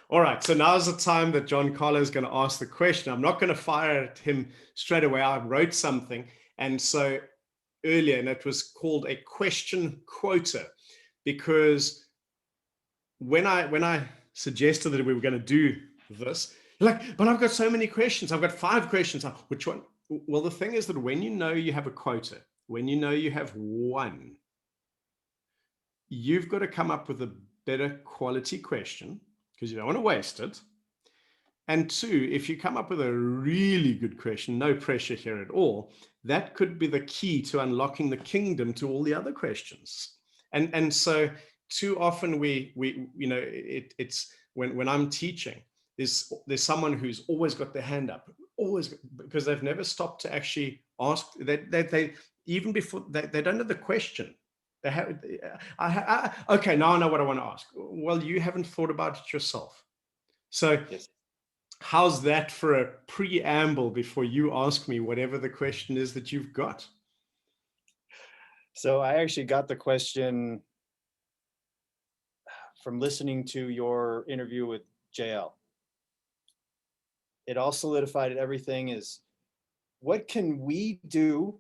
All right. So now's the time that John Carlo is going to ask the question. I'm not going to fire at him straight away. I wrote something. And so earlier, and it was called a question quota, because when I suggested that we were going to do this, you're like, but I've got so many questions. I've got 5 questions. Which one? Well, the thing is that when you know you have a quota, when you know you have one, you've got to come up with a better quality question because you don't want to waste it. And 2, if you come up with a really good question, no pressure here at all, that could be the key to unlocking the kingdom to all the other questions. And so too often we it's when I'm teaching, there's someone who's always got their hand up, always, because they've never stopped to actually ask. They even before they don't know the question. They have, okay, now I know what I want to ask. Well, you haven't thought about it yourself. So Yes. how's that for a preamble before you ask me whatever the question is that you've got? So I actually got the question from listening to your interview with JL. It all solidified everything is, what can we do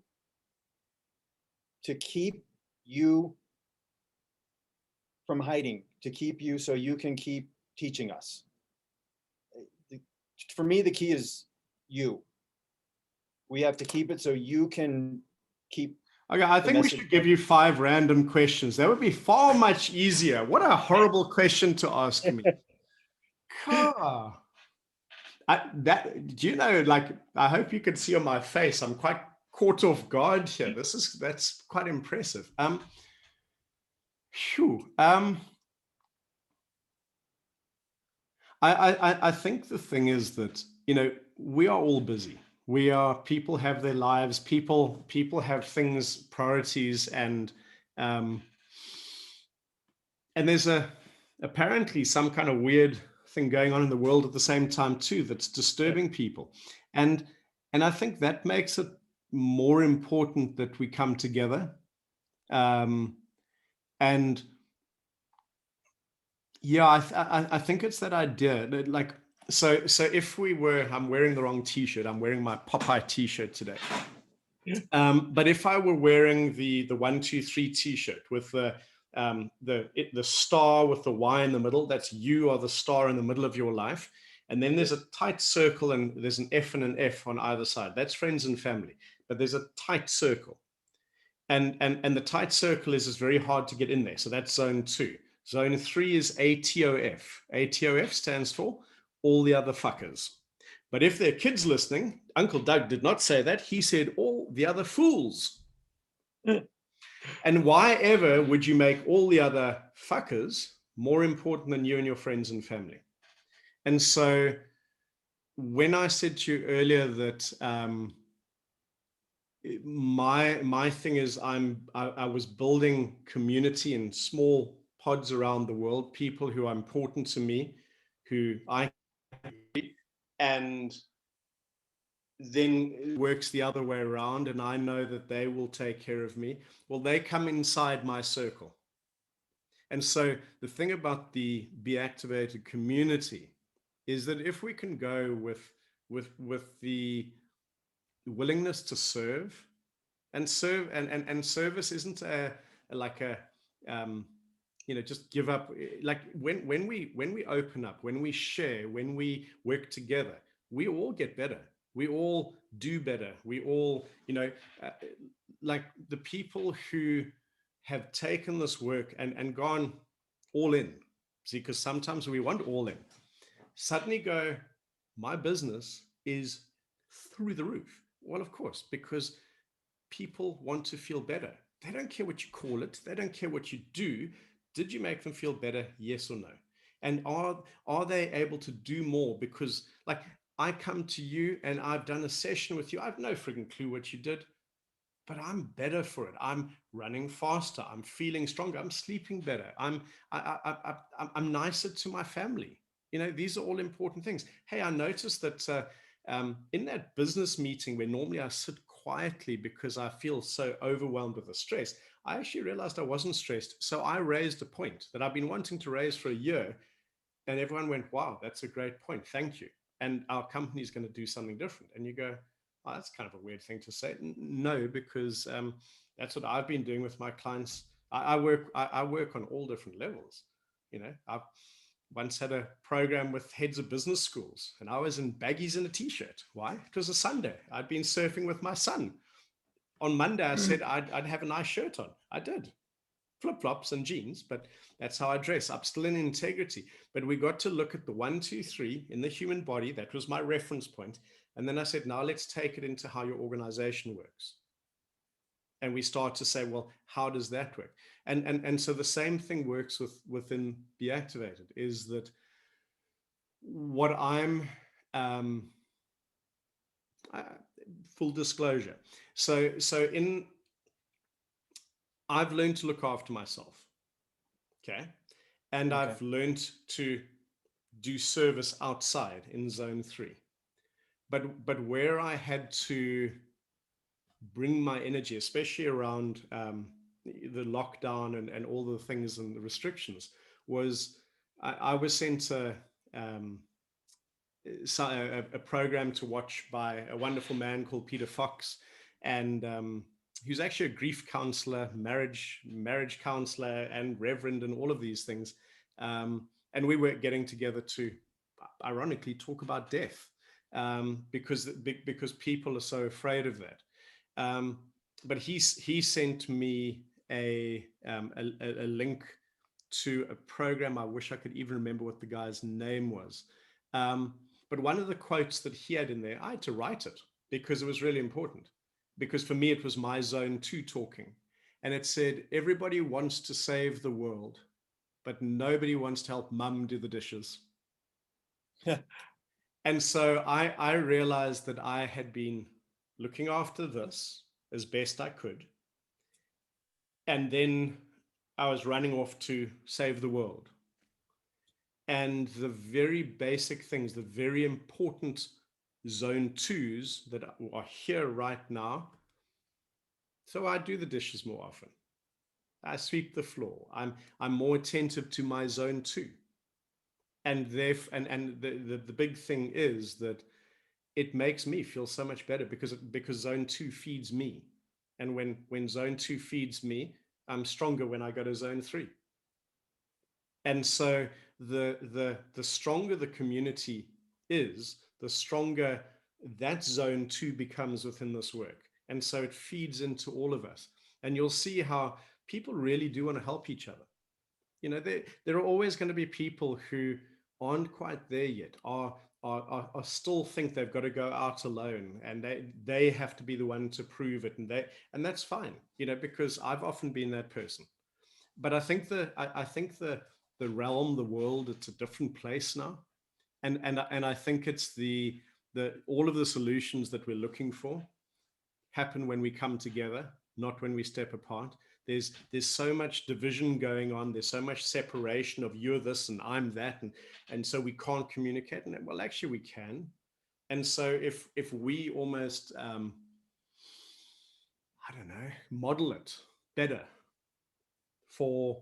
to keep you from hiding, to keep you so you can keep teaching us? For me, the key is you. We have to keep it so you can keep. Okay, I think we should give you 5 random questions. That would be far much easier. What a horrible question to ask me. Car. Do you know, like, I hope you can see on my face, I'm quite caught off guard here. That's quite impressive. Phew. I think the thing is that, we are all busy. People have their lives, people have things, priorities, and there's apparently some kind of weird thing going on in the world at the same time too that's disturbing people, and I think that makes it more important that we come together, and yeah, I think it's that idea that, like, so if we were, I'm wearing the wrong t-shirt, I'm wearing my Popeye t-shirt today. But if I were wearing the 1, 2, 3 t-shirt with the star with the Y in the middle, that's you are the star in the middle of your life. And then there's a tight circle and there's an F and an F on either side. That's friends and family. But there's a tight circle. And the tight circle is very hard to get in there. So that's zone 2. Zone 3 is ATOF. ATOF stands for all the other fuckers. But if there are kids listening, Uncle Doug did not say that. He said all the other fools. And why ever would you make all the other fuckers more important than you and your friends and family? And so when I said to you earlier that my thing is I was building community in small pods around the world, people who are important to me, who I, and then it works the other way around, and I know that they will take care of me. Well, they come inside my circle. And so the thing about the Be Activated community is that if we can go with the willingness to serve, and service isn't like a just give up. Like when we open up, when we share, when we work together, we all get better, we all do better, we all like the people who have taken this work and gone all in. See, because sometimes we want all in, suddenly go, my business is through the roof. Well, of course, because people want to feel better. They don't care what you call it. They don't care what you do. Did you make them feel better? Yes or no? And are they able to do more? Because, like, I come to you and I've done a session with you. I've no freaking clue what you did, but I'm better for it. I'm running faster. I'm feeling stronger. I'm sleeping better. I'm nicer to my family. These are all important things. Hey, I noticed that in that business meeting where normally I sit quietly because I feel so overwhelmed with the stress, I actually realized I wasn't stressed. So I raised a point that I've been wanting to raise for a year. And everyone went, wow, that's a great point. Thank you. And our company is going to do something different. And you go, oh, that's kind of a weird thing to say. No, because that's what I've been doing with my clients. I work on all different levels. I've once had a program with heads of business schools, and I was in baggies and a t-shirt. Why? It was a Sunday. I'd been surfing with my son. On Monday, I said I'd have a nice shirt on. I did. Flip-flops and jeans, but that's how I dress. I'm still in integrity. But we got to look at the 1, 2, 3 in the human body. That was my reference point. And then I said, now let's take it into how your organization works. And we start to say, well, how does that work? And so the same thing works within Be Activated, is that what I'm full disclosure. So I've learned to look after myself. Okay. And Okay. I've learned to do service outside in zone 3. But where I had to bring my energy, especially around the lockdown and all the things and the restrictions, was I was sent a program to watch by a wonderful man called Peter Fox, and he was actually a grief counselor, marriage counselor, and reverend, and all of these things. And we were getting together to, ironically, talk about death, because people are so afraid of that. But he sent me a link to a program. I wish I could even remember what the guy's name was. But one of the quotes that he had in there, I had to write it because it was really important. Because for me, it was my zone 2 talking. And it said, everybody wants to save the world, but nobody wants to help mum do the dishes. And so I realized that I had been looking after this as best I could. And then I was running off to save the world. And the very basic things, the very important zone 2s that are here right now. So I do the dishes more often. I sweep the floor. I'm more attentive to my zone 2. And the big thing is that it makes me feel so much better because zone 2 feeds me. And when zone 2 feeds me, I'm stronger when I go to zone 3. And so the stronger the community is, the stronger that zone 2 becomes within this work. And so it feeds into all of us. And you'll see how people really do want to help each other. There are always going to be people who aren't quite there yet, are still think they've got to go out alone, and they have to be the one to prove it, and that's fine, because I've often been that person. But I think the realm, the world, it's a different place now, and I think it's the all of the solutions that we're looking for happen when we come together, not when we step apart. There's so much division going on. There's so much separation of you're this and I'm that, and so we can't communicate. And well, actually, we can. And so if we almost I don't know, model it better for,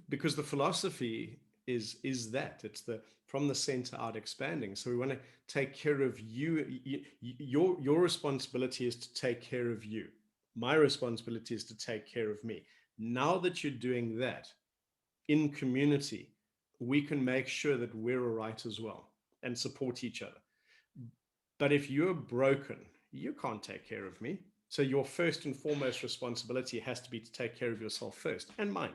because the philosophy is that it's the from the center out expanding. So we want to take care of you. Your responsibility is to take care of you. My responsibility is to take care of me. Now that you're doing that in community, we can make sure that we're all right as well and support each other. But if you're broken, you can't take care of me. So your first and foremost responsibility has to be to take care of yourself first, and mine.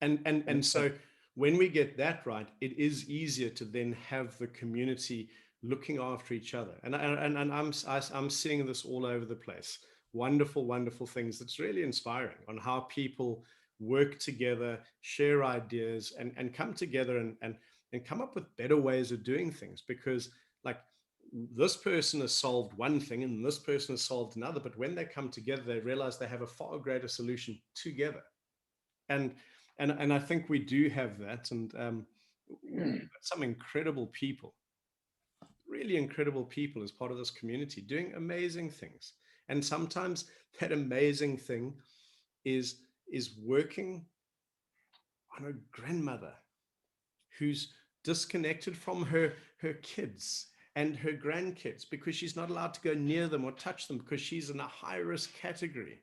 And so when we get that right, it is easier to then have the community looking after each other. And I'm seeing this all over the place. Wonderful, wonderful things. That's really inspiring on how people work together, share ideas, and come together and come up with better ways of doing things. Because like this person has solved one thing and this person has solved another, but when they come together, they realize they have a far greater solution together. And I think we do have that, and some incredible people, really incredible people as part of this community doing amazing things. And sometimes that amazing thing is working on a grandmother who's disconnected from her kids and her grandkids because she's not allowed to go near them or touch them because she's in a high risk category,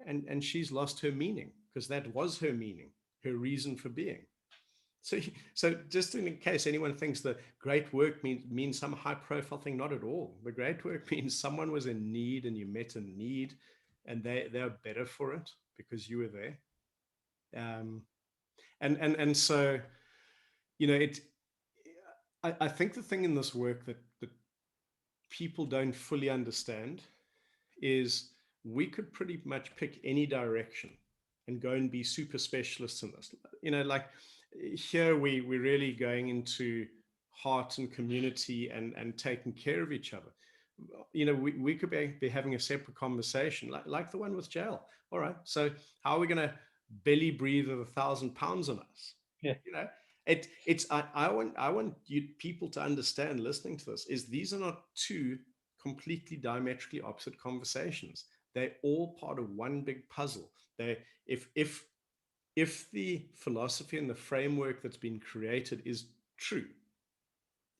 and she's lost her meaning because that was her meaning, her reason for being. So just in case anyone thinks the great work means some high profile thing, not at all. The great work means someone was in need and you met a need, and they're better for it because you were there. And so, it. I think the thing in this work that people don't fully understand is we could pretty much pick any direction and go and be super specialists in this. Like here we're really going into heart and community and taking care of each other. We could be having a separate conversation like the one with jail. All right, so how are we going to belly breathe with 1,000 pounds on us? Yeah. I want you people to understand, listening to this, is these are not two completely diametrically opposite conversations. They're all part of one big puzzle. If the philosophy and the framework that's been created is true,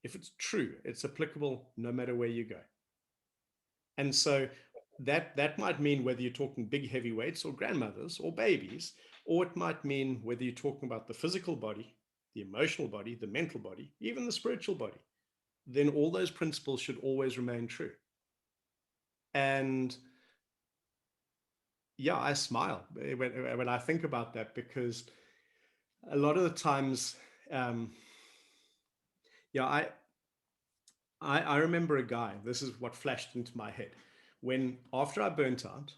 if it's true, it's applicable no matter where you go. And so that might mean whether you're talking big heavyweights or grandmothers or babies, or it might mean whether you're talking about the physical body, the emotional body, the mental body, even the spiritual body, then all those principles should always remain true. And yeah, I smile when I think about that, because a lot of the times, yeah, I remember a guy. This is what flashed into my head when, after I burnt out,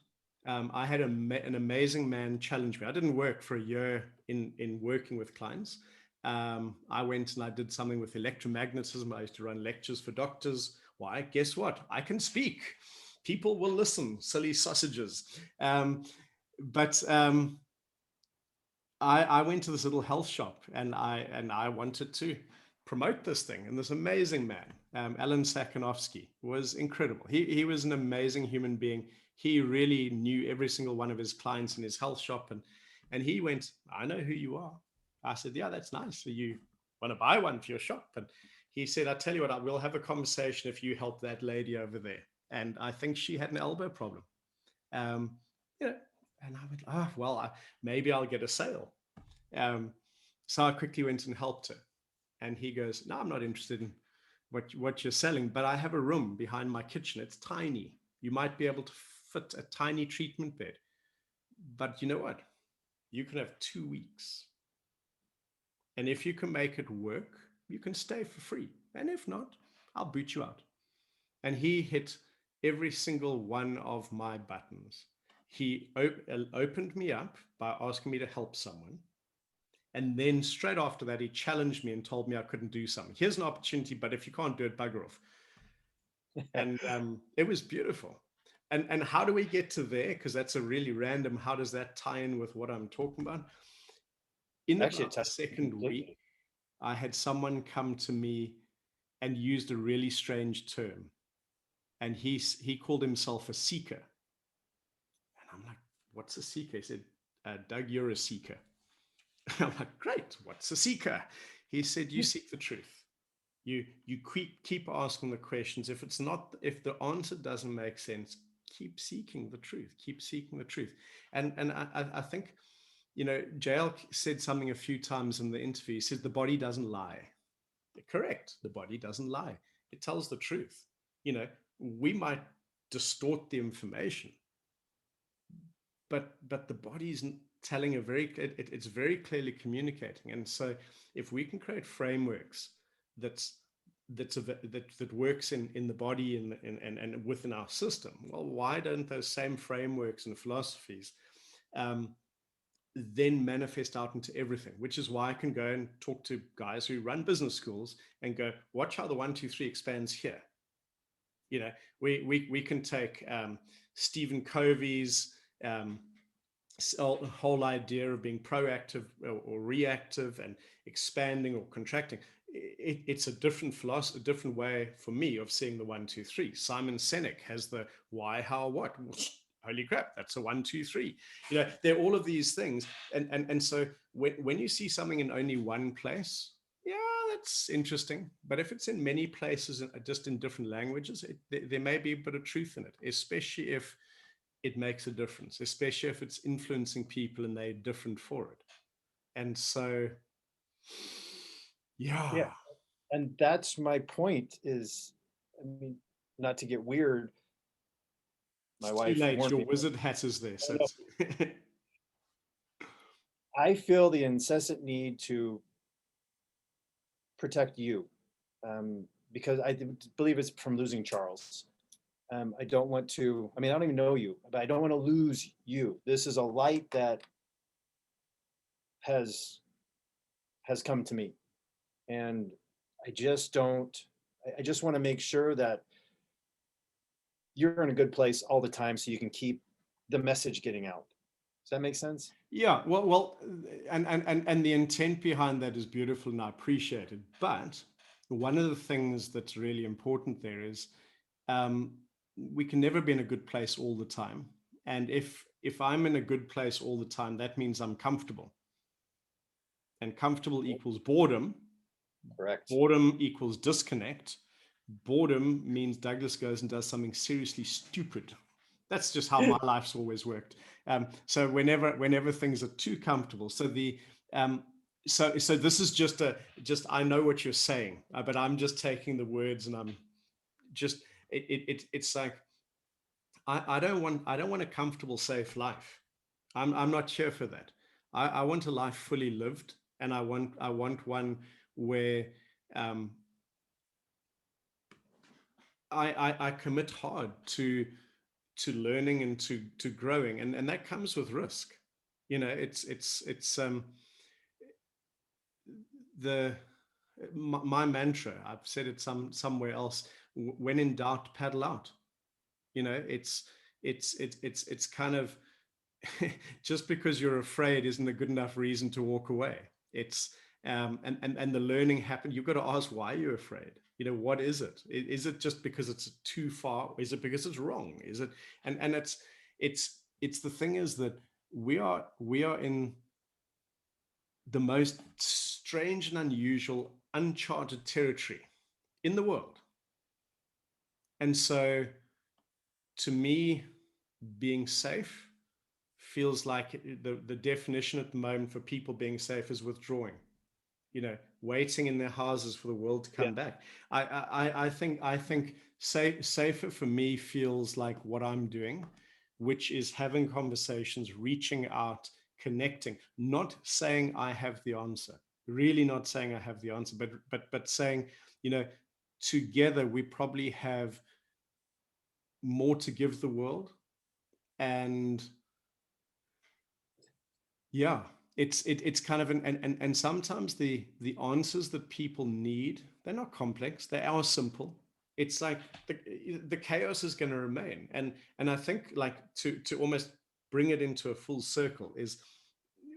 I had an amazing man challenge me. I didn't work for a year in working with clients. I went and I did something with electromagnetism. I used to run lectures for doctors. Why? Guess what? I can speak. People will listen. Silly sausages. But I went to this little health shop and I wanted to promote this thing. And this amazing man, Alan Sakonovsky, was incredible. He was an amazing human being. He really knew every single one of his clients in his health shop. And he went, I know who you are. I said, yeah, that's nice. So you want to buy one for your shop? And he said, I tell you what, I will have a conversation if you help that lady over there. And I think she had an elbow problem. Um, you know, and I went, well, maybe I'll get a sale. So I quickly went and helped her. And he goes, no, I'm not interested in what you're selling, but I have a room behind my kitchen. It's tiny. You might be able to fit a tiny treatment bed. But you know what? You can have 2 weeks. And if you can make it work, you can stay for free. And if not, I'll boot you out. And he hit every single one of my buttons. He opened me up by asking me to help someone. And then straight after that, he challenged me and told me I couldn't do something. Here's an opportunity, but if you can't do it, bugger off. And it was beautiful. And how do we get to there? Because that's a really random, how does that tie in with what I'm talking about? In Actually, about the second week, I had someone come to me and used a really strange term. And he called himself a seeker. And I'm like, what's a seeker? He said, Doug, you're a seeker. I'm like, great, what's a seeker? He said, you seek the truth. You keep asking the questions. If the answer doesn't make sense, keep seeking the truth. Keep seeking the truth. And I think, JL said something a few times in the interview. He said the body doesn't lie. Correct. The body doesn't lie. It tells the truth. We might distort the information, but the body's telling it's very clearly communicating. And so if we can create frameworks that works in the body and within our system, well, why don't those same frameworks and philosophies then manifest out into everything? Which is why I can go and talk to guys who run business schools and go, watch how the 1, 2, 3 expands here. We can take Stephen Covey's whole idea of being proactive or reactive and expanding or contracting. It's a different philosophy, a different way for me of seeing the 1, 2, 3. Simon Sinek has the why, how, what. holy crap, that's a 1, 2, 3. There are all of these things. And so when you see something in only one place, yeah, that's interesting. But if it's in many places, just in different languages, there may be a bit of truth in it, especially if it makes a difference, especially if it's influencing people and they're different for it. And so, Yeah. yeah, And that's my point is, I mean, not to get weird, my it's too wife late. warned Your me. wizard hat is there. So No, it's I feel the incessant need to protect you, because I believe it's from losing Charles. I don't want to, I mean, I don't even know you, but I don't want to lose you. This is a light that has has come to me. And I just don't, I just want to make sure that you're in a good place all the time so you can keep the message getting out. Does that make sense? yeah, well, and the intent behind that is beautiful, and I appreciate it. But one of the things that's really important there is, um, we can never be in a good place all the time. And if I'm in a good place all the time, that means I'm comfortable, and comfortable equals boredom. Correct. Boredom equals disconnect. Boredom means Douglas goes and does something seriously stupid. That's just how my life's always worked. So whenever things are too comfortable, um, so this is just I know what you're saying, but I'm just taking the words and I'm just it's like I don't want a comfortable, safe life. I'm not here for that. I want a life fully lived, and I want one where um, I commit hard to learning and to growing, and that comes with risk. It's the my mantra. I've said it somewhere else. When in doubt, paddle out. It's kind of just because you're afraid isn't a good enough reason to walk away. It's and the learning happened. You've got to ask, why are you afraid? What is it? Is it just because it's too far? Is it because it's wrong? Is it? And it's the thing is that we are in the most strange and unusual, uncharted territory in the world. And so, to me, being safe feels like the definition at the moment for people being safe is withdrawing, waiting in their houses for the world to Yeah. come back. I think safer for me feels like what I'm doing, which is having conversations, reaching out, connecting, not saying I have the answer, really not saying I have the answer, but saying, together we probably have more to give the world. And yeah, it's kind of and sometimes the answers that people need, they're not complex, they are simple. It's like the chaos is going to remain. And I think, like, to almost bring it into a full circle is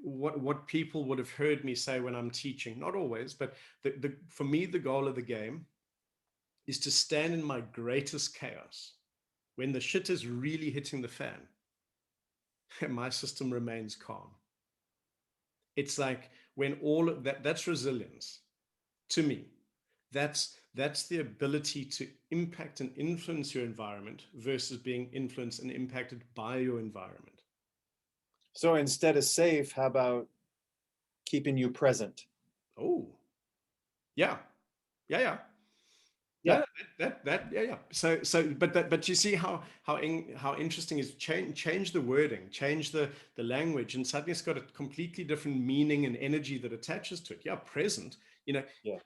what people would have heard me say when I'm teaching. Not always, but for me, the goal of the game is to stand in my greatest chaos when the shit is really hitting the fan, and my system remains calm. It's like when all of that's resilience to me. That's the ability to impact and influence your environment versus being influenced and impacted by your environment. So instead of safe, how about keeping you present? Oh, yeah, yeah, yeah. Yeah. No, that yeah, yeah. But you see how interesting is change the wording, change the language, and suddenly it's got a completely different meaning and energy that attaches to it. Yeah, present. You know, Yeah.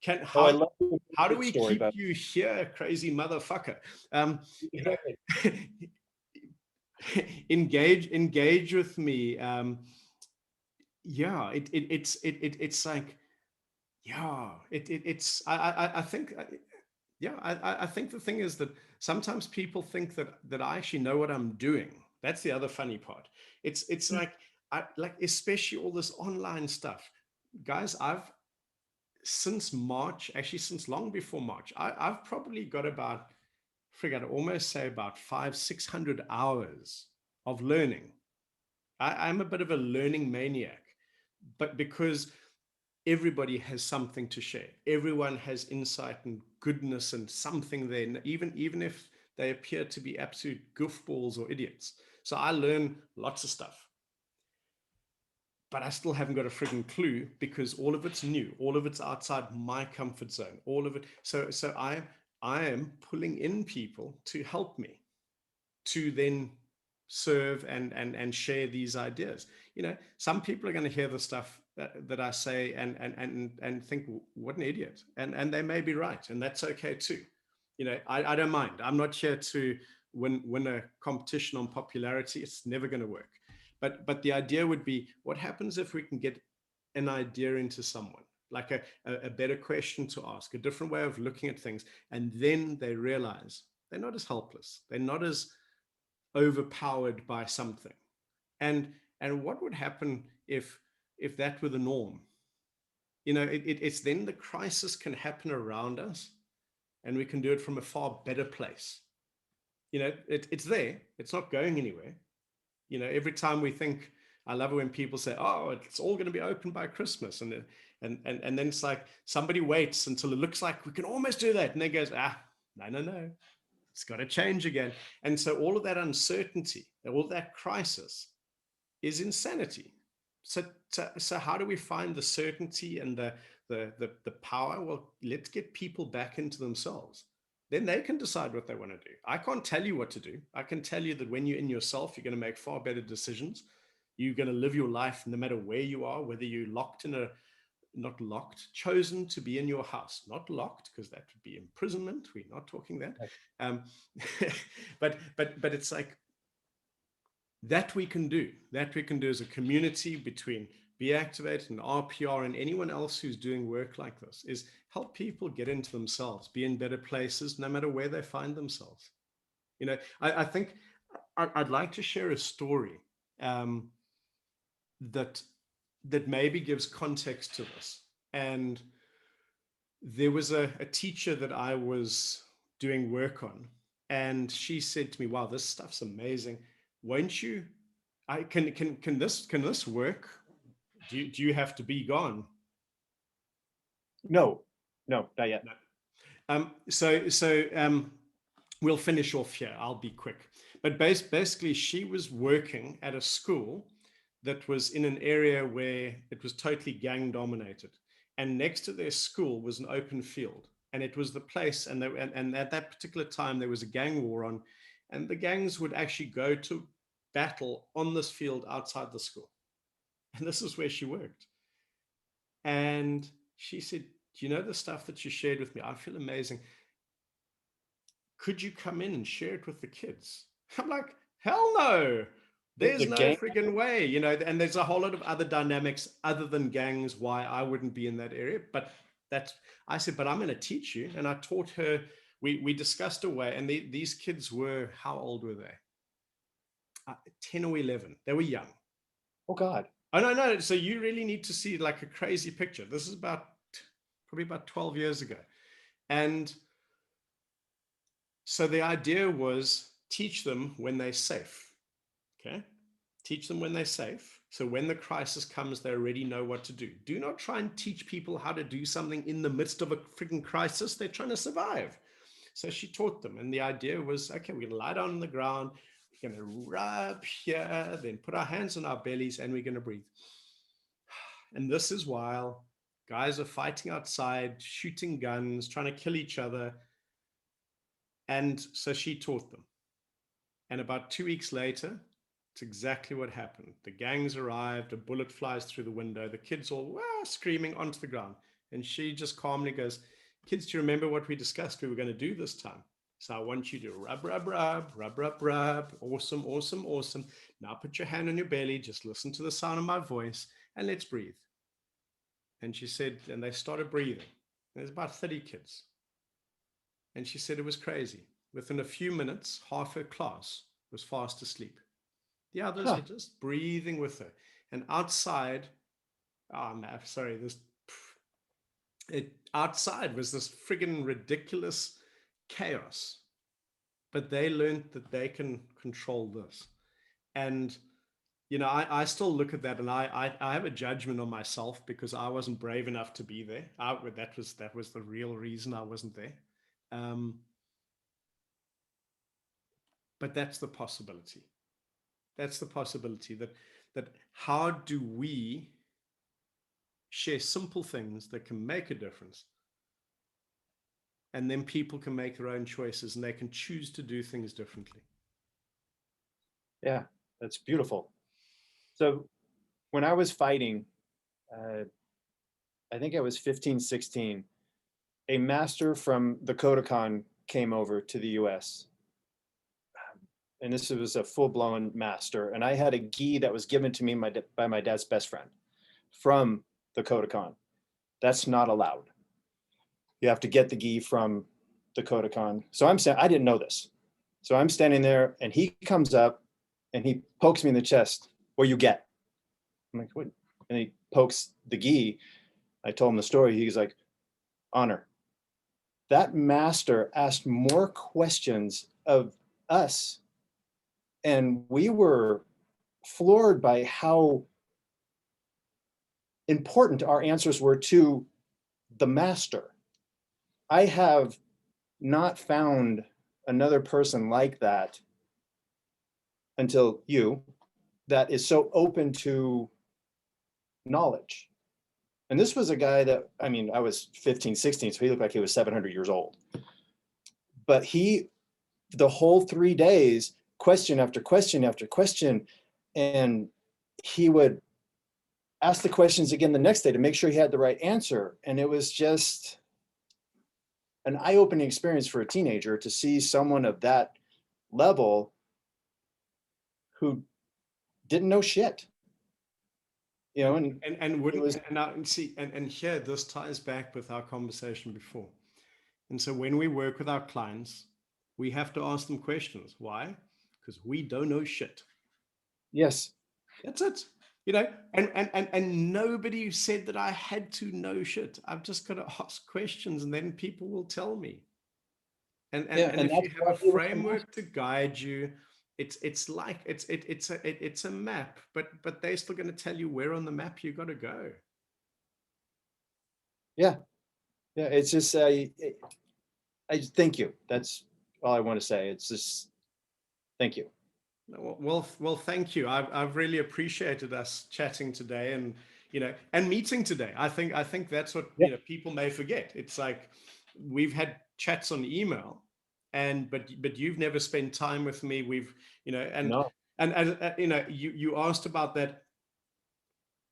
can Oh, I how love the how do good we story, keep but you here, crazy motherfucker? You exactly. know, engage with me. Yeah, it's like, yeah, it's I think yeah, I think the thing is that sometimes people think that I actually know what I'm doing. That's the other funny part. It's like, especially all this online stuff, guys. I've since March, actually since long before March, I've probably got about I'd almost say about 500-600 hours of learning. I'm a bit of a learning maniac, but because everybody has something to share, everyone has insight and goodness and something there, even if they appear to be absolute goofballs or idiots. So I learn lots of stuff, but I still haven't got a frigging clue because all of it's new, all of it's outside my comfort zone, all of it. So I am pulling in people to help me to then serve and share these ideas. Some people are going to hear the stuff that I say and think, what an idiot, and they may be right, and that's okay too. I don't mind. I'm not here to win a competition on popularity. It's never going to work. But the idea would be, what happens if we can get an idea into someone, like a better question to ask, a different way of looking at things, and then they realize they're not as helpless, they're not as overpowered by something. And what would happen if that were the norm? It's then the crisis can happen around us, and we can do it from a far better place. It's there, it's not going anywhere. Every time we think, I love it when people say, oh, it's all going to be open by Christmas, and then it's like somebody waits until it looks like we can almost do that, and then goes, no, it's got to change again. And so all of that uncertainty, all that crisis is insanity. So how do we find the certainty and the power? Well, let's get people back into themselves. Then they can decide what they want to do. I can't tell you what to do. I can tell you that when you're in yourself, you're going to make far better decisions. You're going to live your life no matter where you are, whether you're locked in not locked, chosen to be in your house, not locked, because that would be imprisonment. We're not talking that. Um, but it's like, that we can do as a community between Be Activate and RPR and anyone else who's doing work like this, is help people get into themselves, be in better places, no matter where they find themselves. I think I'd like to share a story that maybe gives context to this. And there was a teacher that I was doing work on, and she said to me, wow, this stuff's amazing. Won't you, can this work? Do you have to be gone? No, not yet. No. We'll finish off here. I'll be quick. But basically, she was working at a school that was in an area where it was totally gang dominated. And next to their school was an open field. And it was the place, and at that particular time, there was a gang war on, and the gangs would actually go to battle on this field outside the school. And this is where she worked. And she said, do you know the stuff that you shared with me? I feel amazing. Could you come in and share it with the kids? I'm like, hell no. There's no friggin' way, and there's a whole lot of other dynamics other than gangs why I wouldn't be in that area. But I said, but I'm going to teach you. And I taught her, we discussed a way, and these kids were, how old were they? 10 or 11. They were young. Oh, God. Oh, no. So you really need to see like a crazy picture. This is probably about 12 years ago. And so the idea was, teach them when they're safe. Okay. Teach them when they're safe. So when the crisis comes, they already know what to do. Do not try and teach people how to do something in the midst of a freaking crisis. They're trying to survive. So she taught them. And the idea was, okay, we're going to lie down on the ground. We're going to rub here, then put our hands on our bellies, and we're going to breathe. And this is while guys are fighting outside, shooting guns, trying to kill each other. And so she taught them. And about 2 weeks later, it's exactly what happened. The gangs arrived, a bullet flies through the window, the kids all screaming onto the ground. And she just calmly goes, kids, do you remember what we discussed we were going to do this time? So I want you to rub, rub, rub, rub, rub, rub. Awesome, awesome, awesome. Now put your hand on your belly, just listen to the sound of my voice, and let's breathe. And she said, and they started breathing. There's about 30 kids. And she said it was crazy. Within a few minutes, half her class was fast asleep. The others were just breathing with her. And outside, outside was this friggin' ridiculous chaos. but they learned that they can control this. And I still look at that, and I have a judgment on myself because I wasn't brave enough to be there. That was the real reason I wasn't there. Um, but that's the possibility. That's the possibility that how do we share simple things that can make a difference, and then people can make their own choices and they can choose to do things differently. Yeah, that's beautiful. So when I was fighting, I think I was 15, 16, a master from the Kodokan came over to the US. And this was a full-blown master. And I had a gi that was given to me by my dad's best friend from the Kodokan. That's not allowed. You have to get the gi from the Kodokan. So I didn't know this. So I'm standing there and he comes up and he pokes me in the chest. What you get? I'm like, what? And he pokes the gi. I told him the story. He's like, honor. That master asked more questions of us. And we were floored by how important our answers were to the master. I have not found another person like that until you, that is so open to knowledge. And this was a guy that, I mean, I was 15, 16, so he looked like he was 700 years old. But the whole 3 days, question after question after question, and he would ask the questions again the next day to make sure he had the right answer. And it was just an eye-opening experience for a teenager to see someone of that level who didn't know shit. And wouldn't was, and now see and here this ties back with our conversation before. And so when we work with our clients, we have to ask them questions. Why? Because we don't know shit. Yes. That's it. And nobody said that I had to know shit. I've just got to ask questions and then people will tell me. And if you have a framework to guide you, it's a map, but they're still going to tell you where on the map you got to go. Yeah. It's just I thank you. That's all I want to say. It's just thank you. Well, thank you. I've really appreciated us chatting today, and meeting today. I think that's what people may forget. It's like we've had chats on email, but you've never spent time with me. We've No. and you asked about that.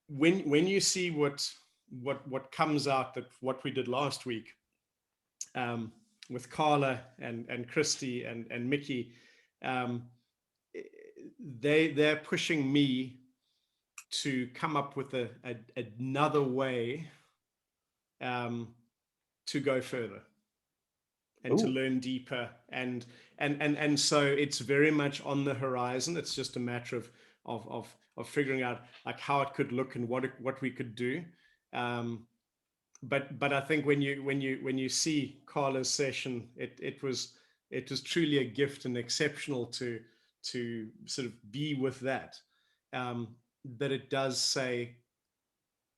When you see what comes out, that what we did last week with Carla and Christy and Mickey. They're pushing me to come up with another way to go further and to learn deeper, and so it's very much on the horizon. It's just a matter of figuring out like how it could look and what we could do. But I think when you see Carla's session, it was truly a gift and exceptional to sort of be with that. That it does say,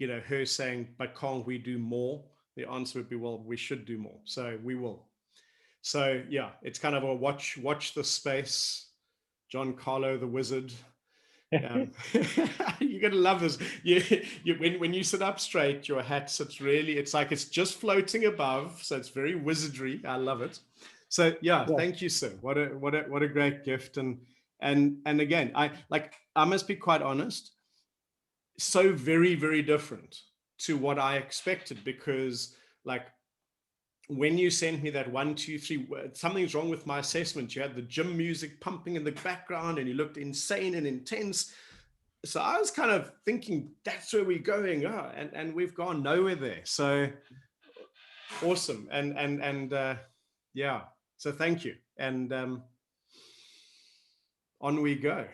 her saying, but can't we do more? The answer would be, well, we should do more. So we will. So yeah, it's kind of a watch the space. John Carlo, the wizard. You're gonna love this. When you sit up straight, your hat sits really. It's like it's just floating above, so it's very wizardry. I love it. So yeah. Thank you, sir. What a great gift. And again, I must be quite honest. So very, very different to what I expected, because like when you sent me that 1, 2, 3, something's wrong with my assessment. You had the gym music pumping in the background and you looked insane and intense. So I was kind of thinking that's where we're going. And we've gone nowhere there. So awesome. And yeah, so thank you. And on we go.